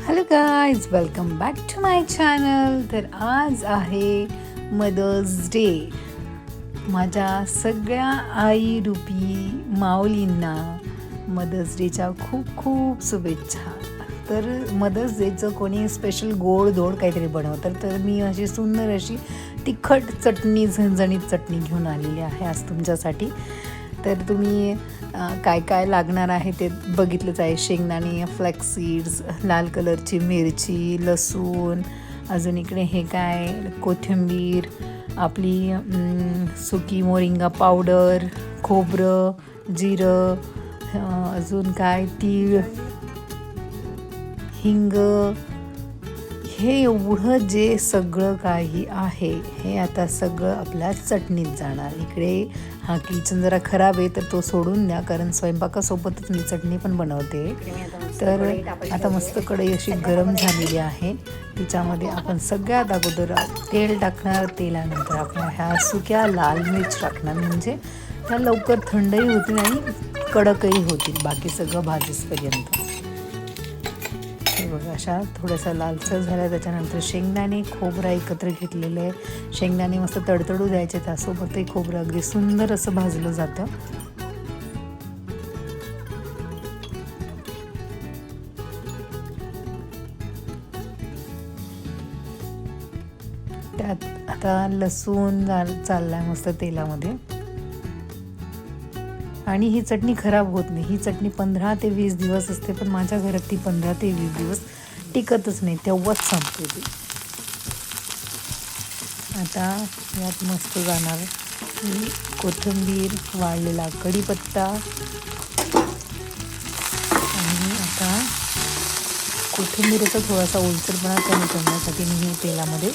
Hello guys, welcome back to my channel. तर आज आहे मदर्स डे. माझ्या सगळ्या आई रूपी माऊलींना मदर्स डेच्या खूप खूप शुभेच्छा. तर मदर्स डेचं कोणी स्पेशल गोड धोड काहीतरी बनवतं, तर मी अशी सुंदर अशी तिखट चटणी, झणझणीत चटणी घेऊन आलेली आहे आज तुमच्यासाठी. तर तुम्ही काय काय लागणार आहे ते बघितलंच आहे. शेंगदाणे, फ्लॅक्स सीड्स, लाल कलरची मिरची, लसूण, अजून इकडे हे काय कोथिंबीर, आपली सुकी मोरिंगा पावडर, खोबरं, जिरं, अजून काय तीळ, हिंग, हे एवढं जे सगळं काही आहे हे आता सगळं आपल्या चटणीत जाणार. इकडे हा किचन जरा खराब आहे तर तो सोडून द्या, कारण स्वयंपाकासोबतच मी चटणी पण बनवते. तर आता मस्त कढई अशी गरम झालेली आहे. तिच्यामध्ये आपण सगळ्यात अगोदर तेल टाकणार. तेलानंतर आपण ह्या सुक्या लाल मिर्च टाकणार, म्हणजे त्या लवकर थंडही होतील आणि कडकही होतील बाकी सगळं भाजीसपर्यंत. हे बघा, अशा थोड्याशा लालसर झाल्या. त्याच्यानंतर शेंगदाणे, खोबरं एकत्र घेतलेलं आहे. शेंगदाणे मस्त तडतडू द्यायचे, त्यासोबतही खोबरं अगदी सुंदर असं भाजलं जातं. त्यात आता लसूण चाललाय मस्त तेलामध्ये. आणि ही चटणी खराब होत नाही. ही चटणी 15 ते 20 दिवस असते, पण माझ्या घरात ती 15 ते 20 दिवस टिकतच नाही, तेव्हाच संपते ती. आता यात मस्त जाणार कोथिंबीर, वाळलेला कढीपत्ता, आणि आता कोथिंबीरचा थोडासा ओलसरपणा कमी करण्यासाठी मी हे तेलामध्ये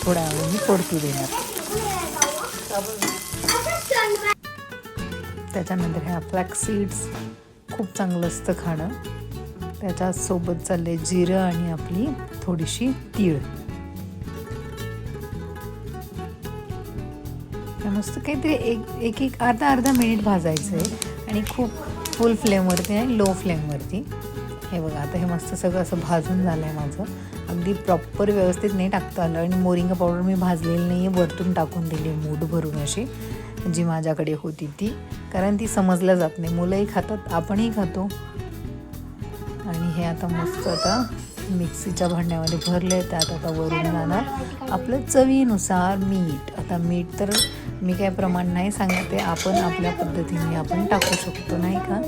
थोड्या वेळाने परतू देणार. त्याच्यानंतर ह्या फ्लॅक्स सीड्स खूप चांगलं असतं खाणं. त्याच्यासोबत चालले जिरं आणि आपली थोडीशी तीळ. मस्त काहीतरी एक अर्धा मिनिट भाजायचं आहे, आणि खूप फुल फ्लेमवरती आणि लो फ्लेमवरती. हे बघा, आता हे मस्त सगळं असं भाजून झालं आहे माझं. अगदी प्रॉपर व्यवस्थित नाही टाकता आलं, आणि मोरिंगा पावडर मी भाजलेली नाही आहे, वरतून टाकून दिली मूठ भरून अशी, जी माझ्याकडे होती ती, कारण ती समजल्या जात नाही. मुलंही खातात, आपणही खातो. आणि हे आता मस्त आता मिक्सीच्या भांड्यामध्ये भरले. त्यात आता वरून जाणार आपलं चवीनुसार मीठ. आता मीठ तर मी काय प्रमाण नाही सांगते, आपण आपल्या पद्धतीने आपण टाकू शकतो, नाही का?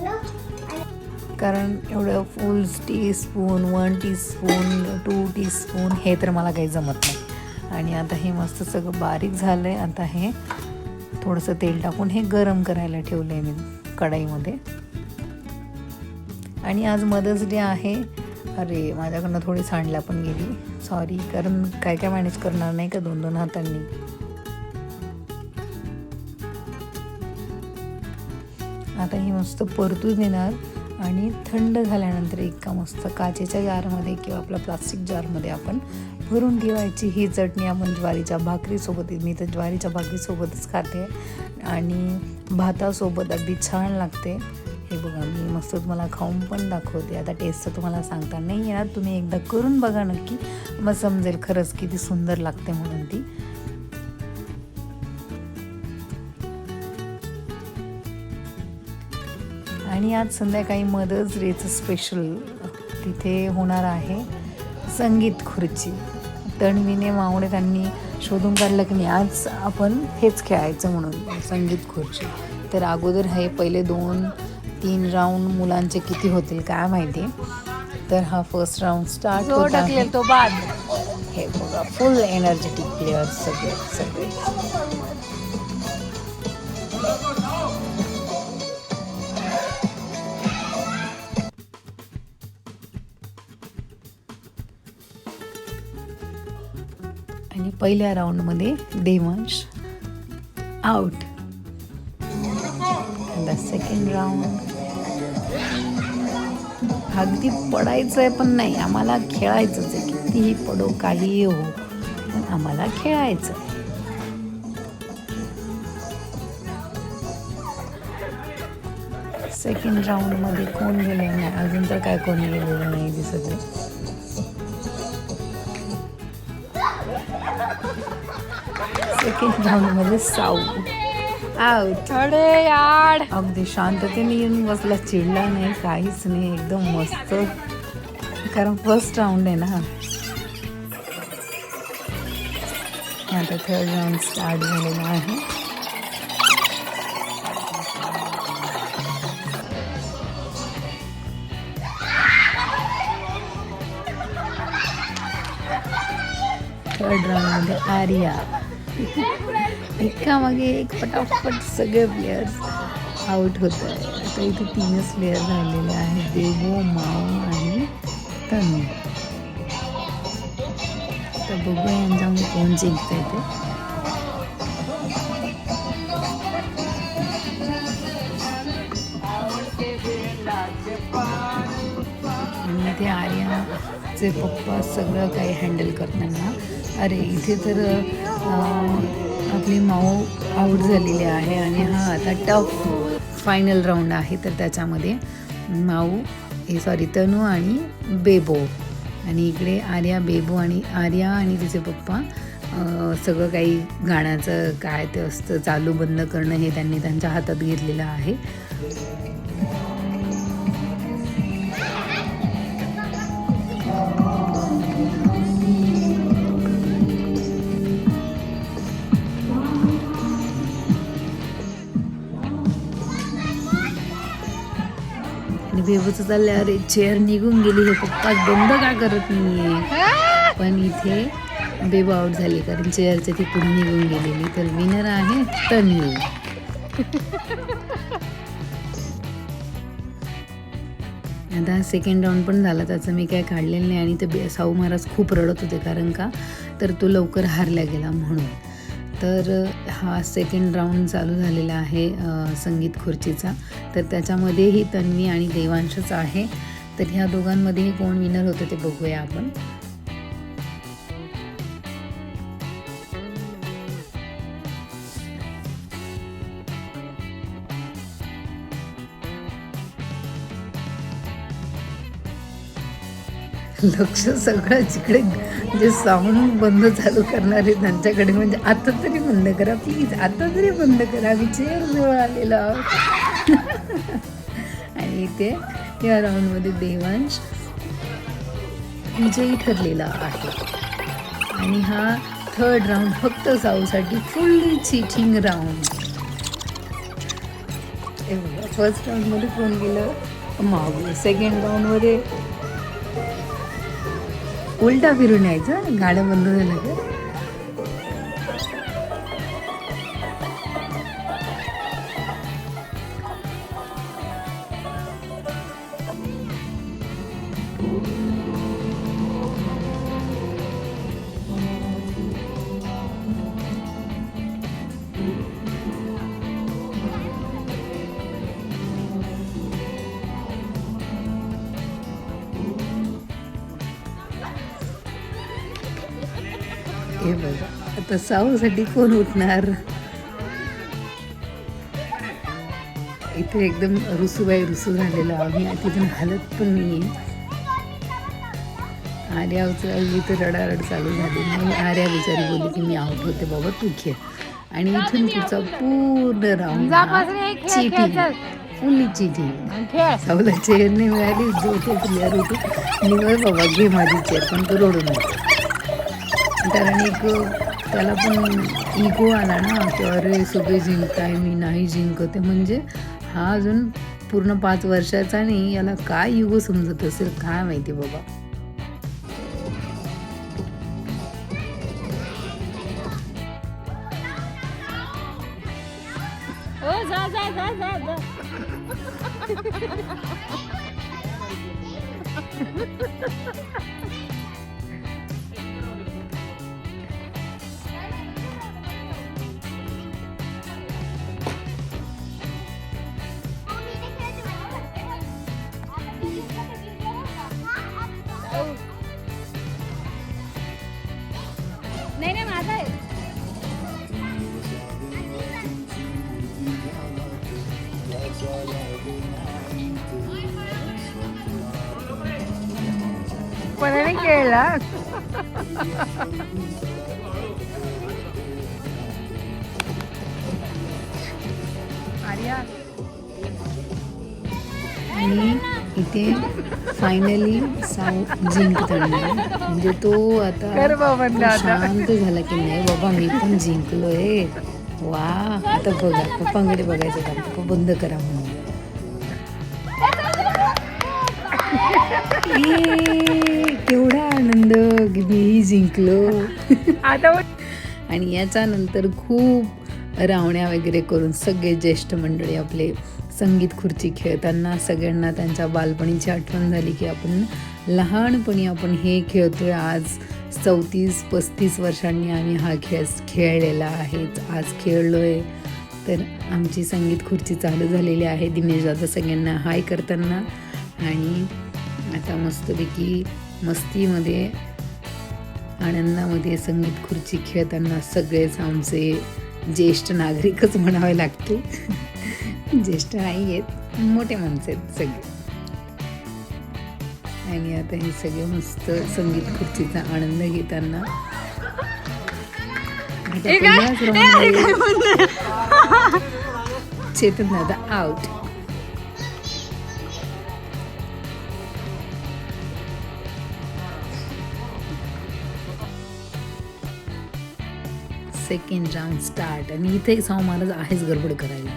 कारण एवढं फुल टीस्पून, 1 टीस्पून, 2 टीस्पून हे तर मला काही जमत नाही. आणि आता हे मस्त सगळं बारीक झालं आहे. आता हे थोडंसं तेल टाकून हे गरम करायला ठेवलं आहे मी कढईमध्ये. आणि आज मदर्स डे आहे. अरे, माझ्याकडनं थोडी सांडल्या पण गेली, सॉरी, कारण काय काय मॅनेज करणार नाही का 2-2 हातांनी. आता ही मस्त परतू देणार, आणि थंड झाल्यानंतर एका मस्त काचेच्या जारमध्ये किंवा आपल्या प्लास्टिक जारमध्ये आपण भरून ठेवायची. ही चटणी आपण ज्वारीच्या भाकरीसोबत, मी तर ज्वारीच्या भाकरीसोबतच खाते, आणि भातासोबत अगदी छान लागते. हे बघा, मी मस्त तुम्हाला खाऊन पण दाखवते. आता टेस्ट तर तुम्हाला सांगता नाही येणार, तुम्ही एकदा करून बघा नक्की, मग समजेल खरंच किती सुंदर लागते म्हणून ती. आणि आज संध्याकाळी मदर्स डेचं स्पेशल तिथे होणार आहे संगीत खुर्ची. तन्वीने, मावडे त्यांनी शोधून काढलं की नाही आज आपण हेच खेळायचं म्हणून, संगीत खुर्ची. तर अगोदर हे पहिले 2-3 राऊंड मुलांचे किती होतील काय माहिती. तर हा फर्स्ट राऊंड स्टार्ट होत आहे. तो बाद. हे बघा, फुल एनर्जेटिक प्लेयर्स सगळे. आणि पहिल्या राऊंडमध्ये देवांश आउट. सेकंड राऊंड अगदी पडायचं आहे, पण नाही, आम्हाला खेळायचंच आहे. कितीही पडो, काहीही हो, पण आम्हाला खेळायचं आहे. सेकंड राऊंडमध्ये कोण गेलं नाही, अजून तर काय कोणी गेलेलं नाही दिसत आहे. सेकंड राऊंडमध्ये साऊ आउट. अरे यार, अगदी शांततेने येऊन बसला, चिडला नाही, काहीच नाही, एकदम मस्त. कारण फर्स्ट राऊंड आहे ना. आता थर्ड राऊंड स्टार्ट झालेला आहे. थर्ड राऊंडमध्ये आर्या. एकामागे एक पटापट सगळे प्लेयर्स आउट होत आहे. आता इथे 3च प्लेयर राहिलेले आहेत, देवो, माऊ आणि तनू. तर बघूया यांच्यामध्ये कोण जिंकतंय ते. आणि इथे आर्याचे पप्पा सगळं काही हँडल करताना. अरे इथे तर आपली माऊ आऊट झालेली आहे आणि हा आता टफ फायनल राऊंड आहे. तर त्याच्यामध्ये तनू आणि बेबो, आणि इकडे आर्या, बेबो आणि आर्या आणि तिचे पप्पा सगळं काही गाण्याचं काय ते असतं चालू बंद करणं हे त्यांनी त्यांच्या हातात घेतलेलं आहे. आणि बेबूचं चाललंय, अरे चेअर निघून गेली, हे पप्पा बंद का करत नाहीये. पण इथे बेबू आउट झाली कारण चेअरच्या ती पुढे निघून गेलेली. तर विनर आहे तन्वी. आता सेकंड राऊंड पण झाला, त्याचं मी काय काढलेलं नाही. आणि ते साऊ महाराज खूप रडत होते, कारण का तर तो लवकर हारला गेला म्हणून. तर हा सेकंड राऊंड चालू झालेला आहे संगीत खुर्चीचा. तर त्याच्यामध्येही तन्वी आणि देवांशच आहे. तर ह्या दोघांमध्येही कोण विनर होतं ते बघूया आपण. लक्ष सगळं जिकडे जे साऊंड बंद चालू करणारे त्यांच्याकडे, म्हणजे आता तरी बंद करा प्लीज, आता तरी बंद करा, आम्ही चेअर जवळ आलेलो आहोत. आणि इथे या राऊंडमध्ये देवांश विजयी ठरलेला आहे. आणि हा थर्ड राऊंड फक्त साऊसाठी फुल्ली चीटिंग राऊंड. फर्स्ट राऊंडमध्ये कोण गेलं, मागू. सेकंड राऊंडमध्ये उलटा फिरून यायचं, गाडं बंद झालं का. हे बघा आता साऊसाठी कोण उठणार. इथे एकदम रुसू झालेलं आम्ही, तिथून हालत पण नाही आहे. आर्याचं तर रडारड चालू झाली. म्हणून आर्या बिचारी बोलली की मी आउट होते बाबा, तू खेळ. आणि इथून पुढचा पूर्ण राऊंड चीटिंग, फुल्ली चीटिंग. साऊला चेअर नाही मिळाली, जो तो प्लेअर होतो निवळ बाबा घे माझी चेअर, पण तो रडू नये. कारण एक त्याला पण इगो आला ना की अरे सगळे जिंकताय, मी नाही जिंकते. म्हणजे हा अजून पूर्ण 5 वर्षाचा नाही, याला काय इगो समजत असेल काय माहिती बाबा. नाही माझा आहे. पण खेळला आणि इथे फायनली साऊ जिंकताना म्हणजे तो आता शांत झाला की नाही बाबा मी पण जिंकलोय. वा आता बघा पप्पांकडे बघायचं का, पप्पा बंद करा म्हणून. केवढा आनंद की मी जिंकलो. आणि याच्या नंतर खूप रावण्या वगैरे करून सगळे ज्येष्ठ मंडळी आपले संगीत खुर्ची खेळताना सगळ्यांना त्यांच्या बालपणीची आठवण झाली की आपण लहानपणी आपण हे खेळतोय. आज 34-35 वर्षांनी आम्ही हा खेळ खेळलेला आहे, आज खेळलोय. तर आमची संगीत खुर्ची चालू झालेली आहे दिनेश दादा सगळ्यांना हाय करताना. आणि आता मस्तपैकी मस्तीमध्ये आनंदामध्ये संगीत खुर्ची खेळताना सगळेच आमचे ज्येष्ठ नागरिकच म्हणावे लागते. ज्येष्ठ नाही आहेत, मोठे माणसं आहेत सगळे. आणि आता हे सगळे मस्त संगीत खुर्चीचा आनंद घेताना चेतन दादा आउट. Second round start. आणि इथे साऊ महाराज आहेच गडबड करायला.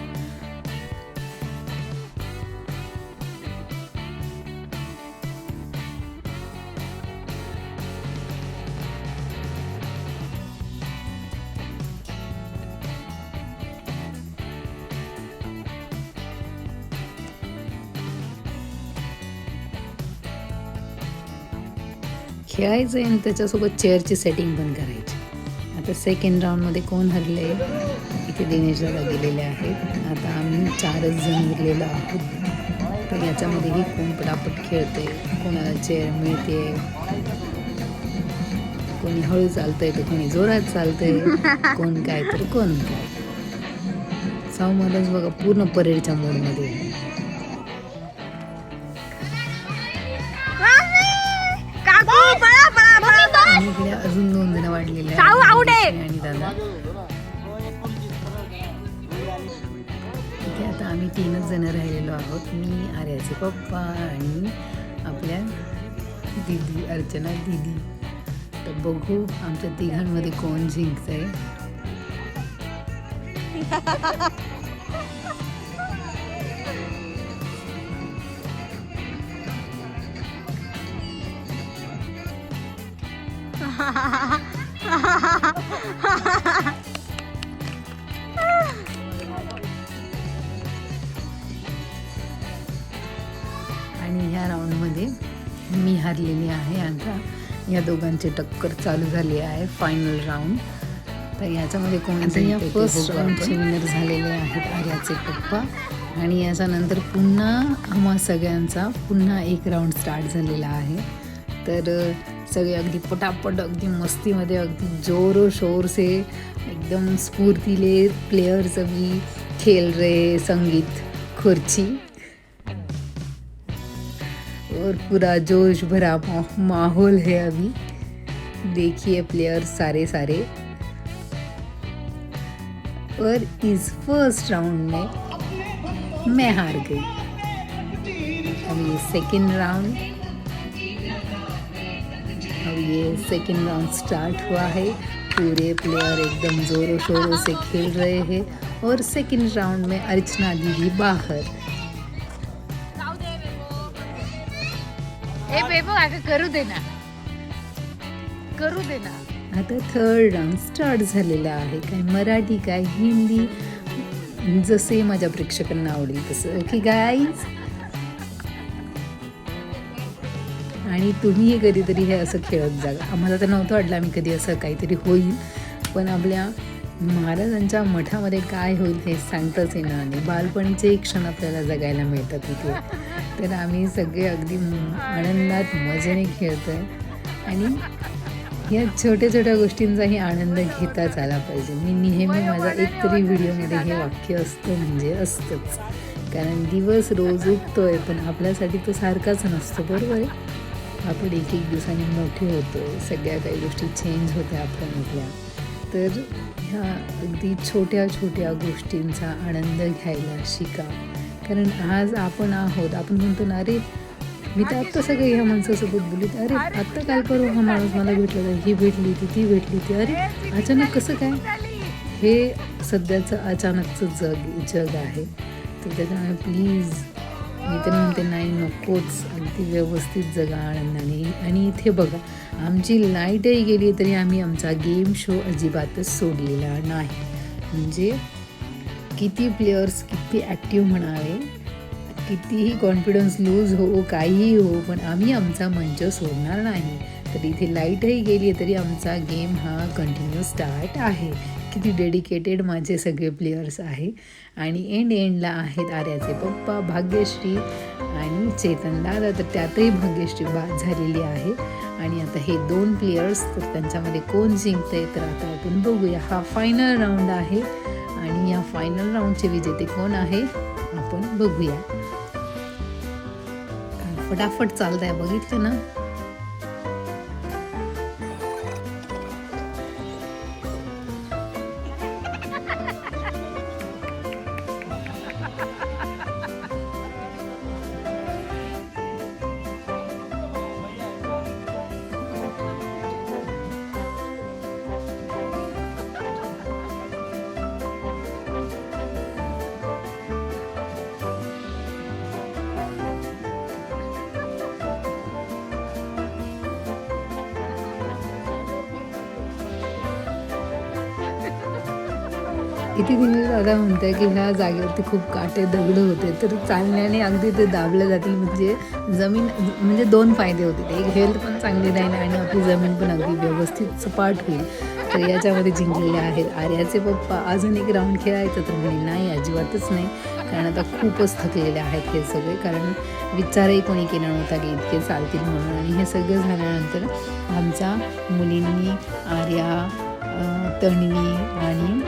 खेळायचं आहे आणि त्याच्यासोबत चेअरची सेटिंग पण करायची. आता सेकंड राऊंडमध्ये कोण हरले, इथे दिनेश दादा गेलेले आहेत. आता आम्ही 4च जण उरलेलो आहोत. तर याच्यामध्येही कोण पटापट खेळते, कोणाला चेअर मिळते, कोणी हळू चालतंय तर कोणी जोरात चालतंय, कोण काय तर कोण काय. साऊ महाराज बघा पूर्ण परेडच्या मोडमध्ये. आणि इकडे अजून 2 जण वाढलेले आणि दादा. इथे आता आम्ही 3च जण राहिलेलो आहोत, मी आर्याचे पप्पा आणि आपल्या दीदी अर्चना दीदी. तर बघू आमच्या तिघांमध्ये कोण जिंकतंय. आणि ह्या राऊंडमध्ये मी हारलेली आहे. आता या दोघांची टक्कर चालू झाली आहे, फायनल राऊंड. तर याच्यामध्ये कोण फर्स्ट राऊंडचे विनर झालेले आहेत आर्याचे पप्पा. आणि याच्यानंतर पुन्हा आम्हा सगळ्यांचा पुन्हा एक राऊंड स्टार्ट झालेला आहे. तर सगळे अगदी पटापट अगदी मस्तीमध्ये अगदी जोरो शोर से एकदम स्फूर्तीले प्लेयर्स अभी खेल रहे संगीत खुर्ची और पूरा जोश भरा माहौल है अभी. देखिए प्लेयर्स सारे और इस फर्स्ट राउंड में मैं हार गई. अभी सेकंड राउंड, अब ये सेकंड राउंड स्टार्ट हुआ है. पूरे प्लेयर एकदम जोरों शोरों से खेल रहे हैं. और सेकंड राउंड में अर्चना दीदी बाहर. करू दे ना. आता थर्ड राऊंड स्टार्ट झालेला आहे. काय मराठी काय हिंदी, जसे माझ्या प्रेक्षकांना आवडेल तसं. Okay guys. आणि तुम्हीही कधीतरी हे असं खेळत जा. आम्हाला तर नव्हतं वाटलं आम्ही कधी असं काहीतरी होईल, पण आपल्या महाराजांच्या मठामध्ये काय होईल हे सांगताच येणार नाही. बालपणीचे क्षण आपल्याला जगायला मिळतात इथे. तर आम्ही सगळे अगदी आनंदात मजेने खेळतो आहे. आणि या छोट्या छोट्या गोष्टींचाही आनंद घेताच आला पाहिजे. मी नेहमी माझा एकतरी व्हिडिओमध्ये हे वाक्य असतं म्हणजे असतंच. कारण दिवस रोज उगतोय पण आपल्यासाठी तो सारखाच नसतो, बरोबर आहे. आपण एक एक दिवसांनी मोठे होतो, सगळ्या काही गोष्टी चेंज होत्या आपल्यामधल्या. तर ह्या अगदी छोट्या छोट्या गोष्टींचा आनंद घ्यायला शिका. कारण आज आपण आहोत, आपण म्हणतो ना, अरे मी तर आत्ता सगळे ह्या माणसासोबत बोलत, अरे आत्ता काल परवा हा माणूस मला भेटला, ही भेटली ती भेटली ती, अरे अचानक कसं काय. हे सध्याचं अचानकचं जग आहे. तर त्याच्यामुळे प्लीज मी तर म्हणते नाही, नकोच, अगदी व्यवस्थित जगा आनंदाने. आणि इथे बघा, आमची लाईटही गेली तरी आम्ही आमचा गेम शो अजिबातच सोडलेला नाही. म्हणजे किती प्लेयर्स किती ॲक्टिव्ह म्हणावे, कितीही कॉन्फिडन्स लूज हो, काहीही हो, पण आम्ही आमचा मंच सोडणार नाही. तर इथे लाईटही गेली तरी आमचा गेम हा कंटिन्यू स्टार्ट आहे. किती डेडिकेटेड माझे सगळे प्लेयर्स आहे. आणि एंडला आहेत आर्याचे पप्पा, भाग्यश्री आणि चेतन दादा. तर त्यातही भाग्यश्री बाद झालेली आहे. आणि आता हे 2 प्लेयर्स, तर त्यांच्यामध्ये कोण जिंकतंय तर आता आपण बघूया. हा फायनल राऊंड आहे आणि या फायनल राऊंडचे विजेते कोण आहे आपण बघूया. फटाफट चालत आहे, बघितलं ना. किती दिवस दादा म्हणते की ह्या जागेवरती खूप काटे दगड होते, तर चालण्याने अगदी ते दाबले जातील. म्हणजे जमीन, म्हणजे 2 फायदे होतील. एक हेल्थ पण चांगली राहील आणि आपली जमीन पण अगदी व्यवस्थित सपाट होईल. तर याच्यामध्ये जिंकलेले आहेत आर्याचे पप्पा. अजून एक राऊंड खेळायचं तर म्हणे नाही, अजिबातच नाही, कारण आता खूपच थकलेले आहेत हे सगळे. कारण विचारही कोणी केला नव्हता की इतके चालतील म्हणून. आणि हे सगळं झाल्यानंतर आमच्या मुलींनी, आर्या, तन्वी आणि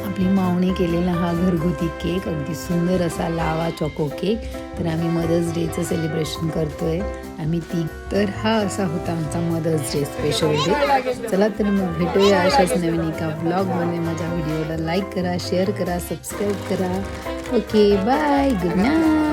आपली मावणी केलेला हा घरगुती केक, अगदी सुंदर असा लावा चॉको केक. तर आम्ही मदर्स डेचं सेलिब्रेशन करतोय आम्ही ती. तर हा असा होता आमचा मदर्स डे स्पेशल डे. चला तर मग भेटूया अशाच नवीन एका ब्लॉगमध्ये. माझ्या व्हिडिओला लाईक करा, शेअर करा, सबस्क्राईब करा. Okay, bye, good night.